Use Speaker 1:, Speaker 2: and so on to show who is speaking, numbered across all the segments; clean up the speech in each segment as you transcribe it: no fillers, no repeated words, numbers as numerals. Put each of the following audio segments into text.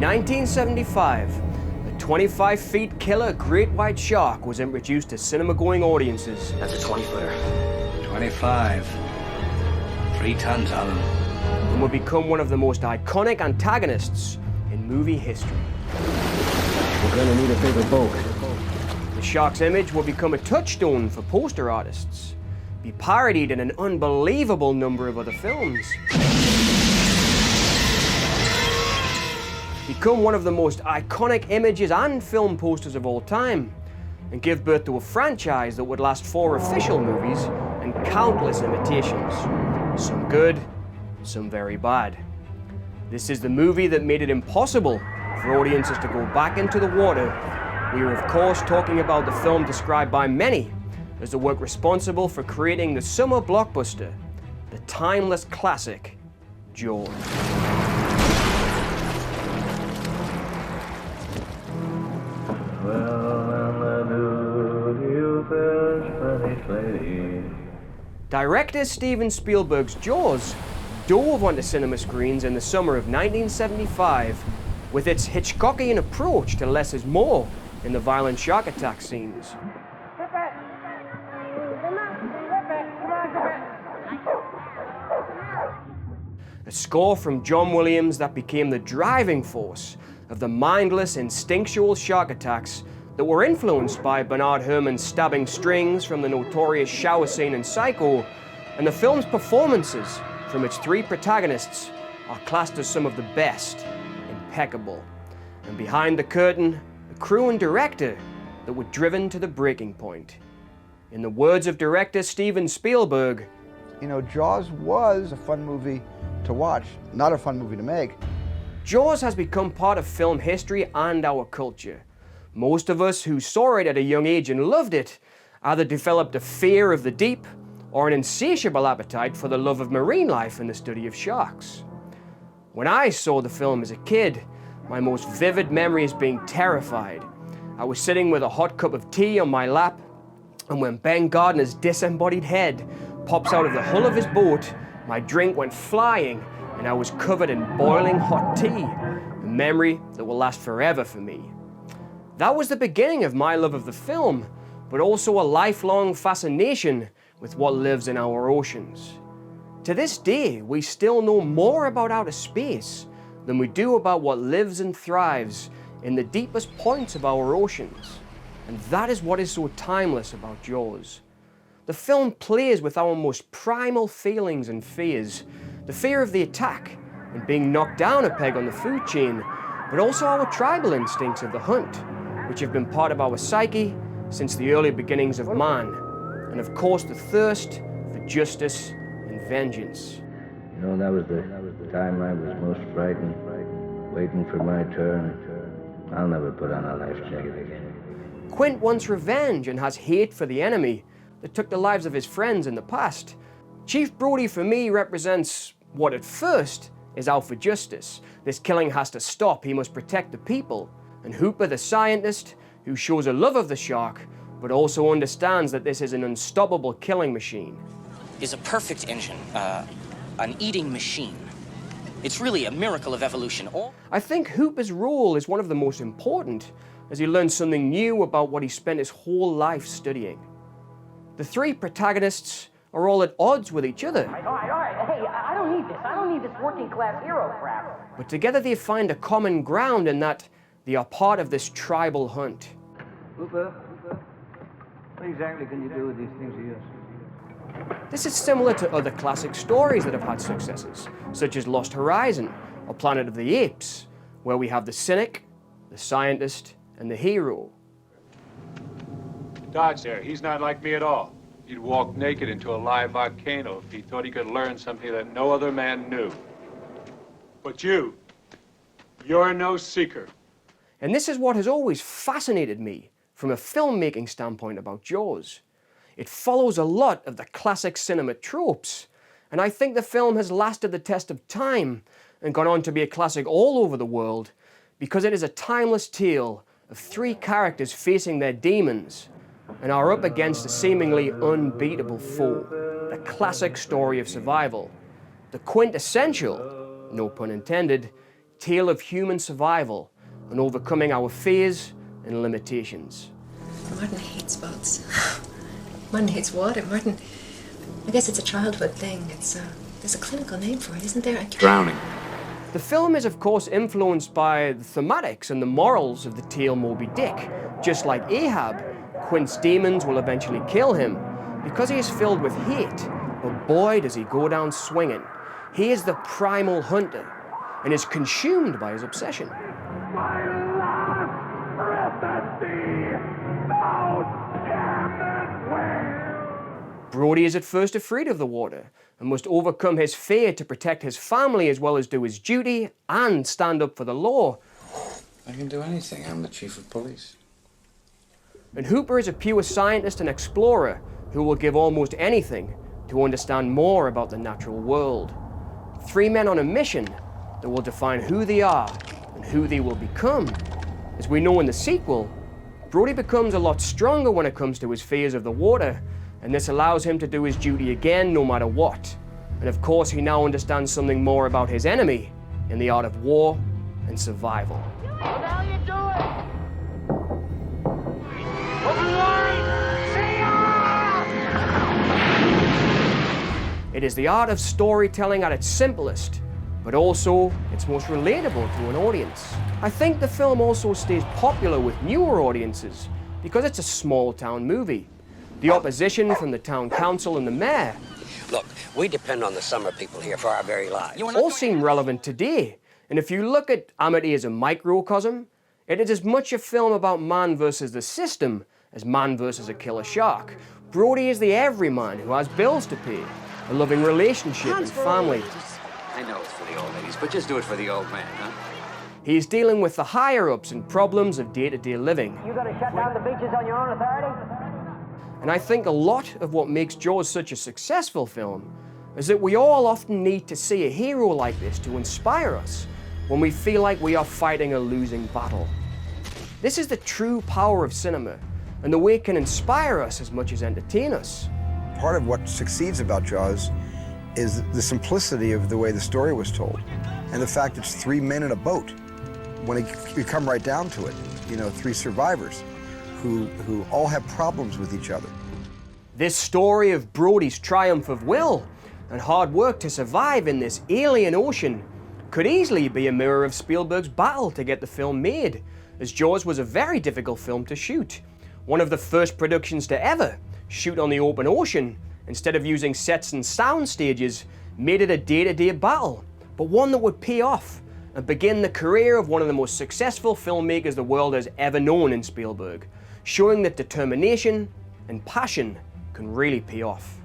Speaker 1: 1975, a 25-feet killer great white shark was introduced to cinema-going audiences.
Speaker 2: That's a 20-footer.
Speaker 3: 25. 3 tons on him.
Speaker 1: And would become one of the most iconic antagonists in movie history.
Speaker 2: We're gonna need a bigger boat.
Speaker 1: The shark's image will become a touchstone for poster artists, be parodied in an unbelievable number of other films, become one of the most iconic images and film posters of all time, and give birth to a franchise that would last 4 official movies and countless imitations, some good, some very bad. This is the movie that made it impossible for audiences to go back into the water. We are of course talking about the film described by many as the work responsible for creating the summer blockbuster, the timeless classic, Jaws. Director Steven Spielberg's Jaws dove onto cinema screens in the summer of 1975 with its Hitchcockian approach to less is more in the violent shark attack scenes. A score from John Williams that became the driving force of the mindless, instinctual shark attacks that were influenced by Bernard Herrmann's stabbing strings from the notorious shower scene in Psycho, and the film's performances from its 3 protagonists are classed as some of the best, impeccable. And behind the curtain, the crew and director that were driven to the breaking point. In the words of director Steven Spielberg,
Speaker 4: you know, Jaws was a fun movie to watch, not a fun movie to make.
Speaker 1: Jaws has become part of film history and our culture. Most of us who saw it at a young age and loved it either developed a fear of the deep or an insatiable appetite for the love of marine life and the study of sharks. When I saw the film as a kid, my most vivid memory is being terrified. I was sitting with a hot cup of tea on my lap, and when Ben Gardner's disembodied head pops out of the hull of his boat, my drink went flying and I was covered in boiling hot tea, a memory that will last forever for me. That was the beginning of my love of the film, but also a lifelong fascination with what lives in our oceans. To this day, we still know more about outer space than we do about what lives and thrives in the deepest points of our oceans. And that is what is so timeless about Jaws. The film plays with our most primal feelings and fears, the fear of the attack and being knocked down a peg on the food chain, but also our tribal instincts of the hunt, which have been part of our psyche since the early beginnings of man, and of course the thirst for justice and vengeance.
Speaker 3: You know, that was the time I was most frightened, waiting for my turn. I'll never put on a life jacket again.
Speaker 1: Quint wants revenge and has hate for the enemy that took the lives of his friends in the past. Chief Brody for me represents what at first is out for justice. This killing has to stop, he must protect the people. And Hooper the scientist, who shows a love of the shark, but also understands that this is an unstoppable killing machine.
Speaker 2: Is a perfect engine, an eating machine. It's really a miracle of evolution.
Speaker 1: I think Hooper's role is one of the most important, as he learns something new about what he spent his whole life studying. The 3 protagonists are all at odds with each other.
Speaker 5: All right. Hey, I don't need this. I don't need this working class hero crap.
Speaker 1: But together they find a common ground in that they are part of this tribal hunt.
Speaker 6: Hooper, what exactly can you do with these things of yours?
Speaker 1: This is similar to other classic stories that have had successes, such as Lost Horizon or Planet of the Apes, where we have the cynic, the scientist, and the hero.
Speaker 7: Dodge there, he's not like me at all. He'd walk naked into a live volcano if he thought he could learn something that no other man knew. But you're no seeker.
Speaker 1: And this is what has always fascinated me from a filmmaking standpoint about Jaws. It follows a lot of the classic cinema tropes, and I think the film has lasted the test of time and gone on to be a classic all over the world because it is a timeless tale of 3 characters facing their demons and are up against a seemingly unbeatable foe, the classic story of survival, the quintessential, no pun intended, tale of human survival and overcoming our fears and limitations.
Speaker 8: Martin hates boats. Martin hates water. Martin, I guess it's a childhood thing. There's a clinical name for it, isn't there?
Speaker 9: Drowning.
Speaker 1: The film is of course influenced by the thematics and the morals of the tale Moby Dick. Just like Ahab, Quint's demons will eventually kill him because he is filled with hate, but boy does he go down swinging. He is the primal hunter and is consumed by his obsession. Brody is at first afraid of the water and must overcome his fear to protect his family as well as do his duty and stand up for the law.
Speaker 9: I can do anything. I'm the chief of police.
Speaker 1: And Hooper is a pure scientist and explorer who will give almost anything to understand more about the natural world. Three men on a mission that will define who they are and who they will become. As we know in the sequel, Brody becomes a lot stronger when it comes to his fears of the water, and this allows him to do his duty again no matter what. And of course he now understands something more about his enemy in the art of war and survival.
Speaker 5: How the hell you doing?
Speaker 1: It is the art of storytelling at its simplest, but also its most relatable to an audience. I think the film also stays popular with newer audiences because it's a small town movie. The opposition from the town council and the mayor
Speaker 10: Look, we depend on the summer people here for our very lives.
Speaker 1: all seem relevant today. And if you look at Amity as a microcosm, it is as much a film about man versus the system as man versus a killer shark. Brody is the everyman who has bills to pay, a loving relationship and family.
Speaker 9: I know it's for the old ladies, but just do it for the old man, huh?
Speaker 1: He is dealing with the higher-ups and problems of day-to-day living.
Speaker 5: You gonna shut down the beaches on your own authority?
Speaker 1: And I think a lot of what makes Jaws such a successful film is that we all often need to see a hero like this to inspire us when we feel like we are fighting a losing battle. This is the true power of cinema, and the way it can inspire us as much as entertain us.
Speaker 4: Part of what succeeds about Jaws is the simplicity of the way the story was told, and the fact it's three men in a boat. When you come right down to it, you know, three survivors who all have problems with each other.
Speaker 1: This story of Brody's triumph of will and hard work to survive in this alien ocean could easily be a mirror of Spielberg's battle to get the film made, as Jaws was a very difficult film to shoot. One of the first productions to ever shoot on the open ocean, instead of using sets and sound stages, made it a day-to-day battle, but one that would pay off and begin the career of one of the most successful filmmakers the world has ever known in Spielberg, showing that determination and passion can really pay off.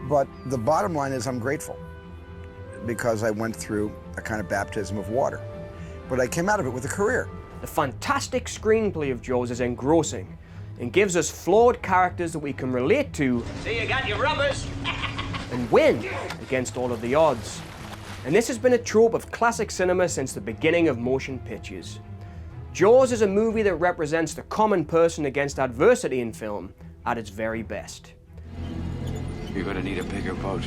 Speaker 4: But the bottom line is I'm grateful because I went through a kind of baptism of water. But I came out of it with a career.
Speaker 1: The fantastic screenplay of Jaws is engrossing and gives us flawed characters that we can relate to.
Speaker 10: See, you got your rubbers.
Speaker 1: And win against all of the odds. And this has been a trope of classic cinema since the beginning of motion pictures. Jaws is a movie that represents the common person against adversity in film at its very best.
Speaker 9: You're gonna need a bigger boat.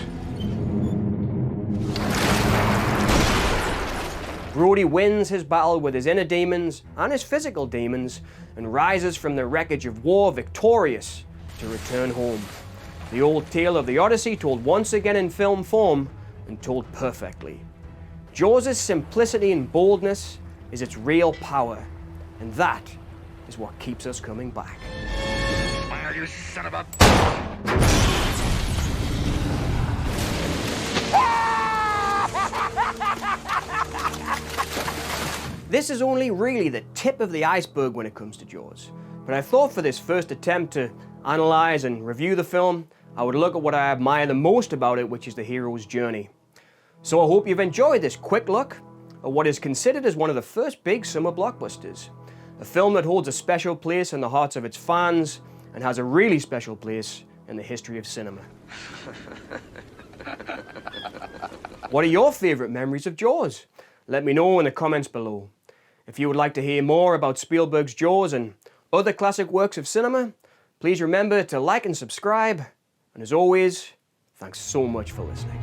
Speaker 1: Brody wins his battle with his inner demons and his physical demons and rises from the wreckage of war victorious to return home. The old tale of the Odyssey told once again in film form and told perfectly. Jaws' simplicity and boldness is its real power, and that is what keeps us coming back.
Speaker 11: Well, you son of a...
Speaker 1: This is only really the tip of the iceberg when it comes to Jaws, but I thought for this first attempt to analyze and review the film, I would look at what I admire the most about it, which is the hero's journey. So I hope you've enjoyed this quick look at what is considered as one of the first big summer blockbusters. A film that holds a special place in the hearts of its fans and has a really special place in the history of cinema. What are your favorite memories of Jaws? Let me know in the comments below. If you would like to hear more about Spielberg's Jaws and other classic works of cinema, please remember to like and subscribe. And as always, thanks so much for listening.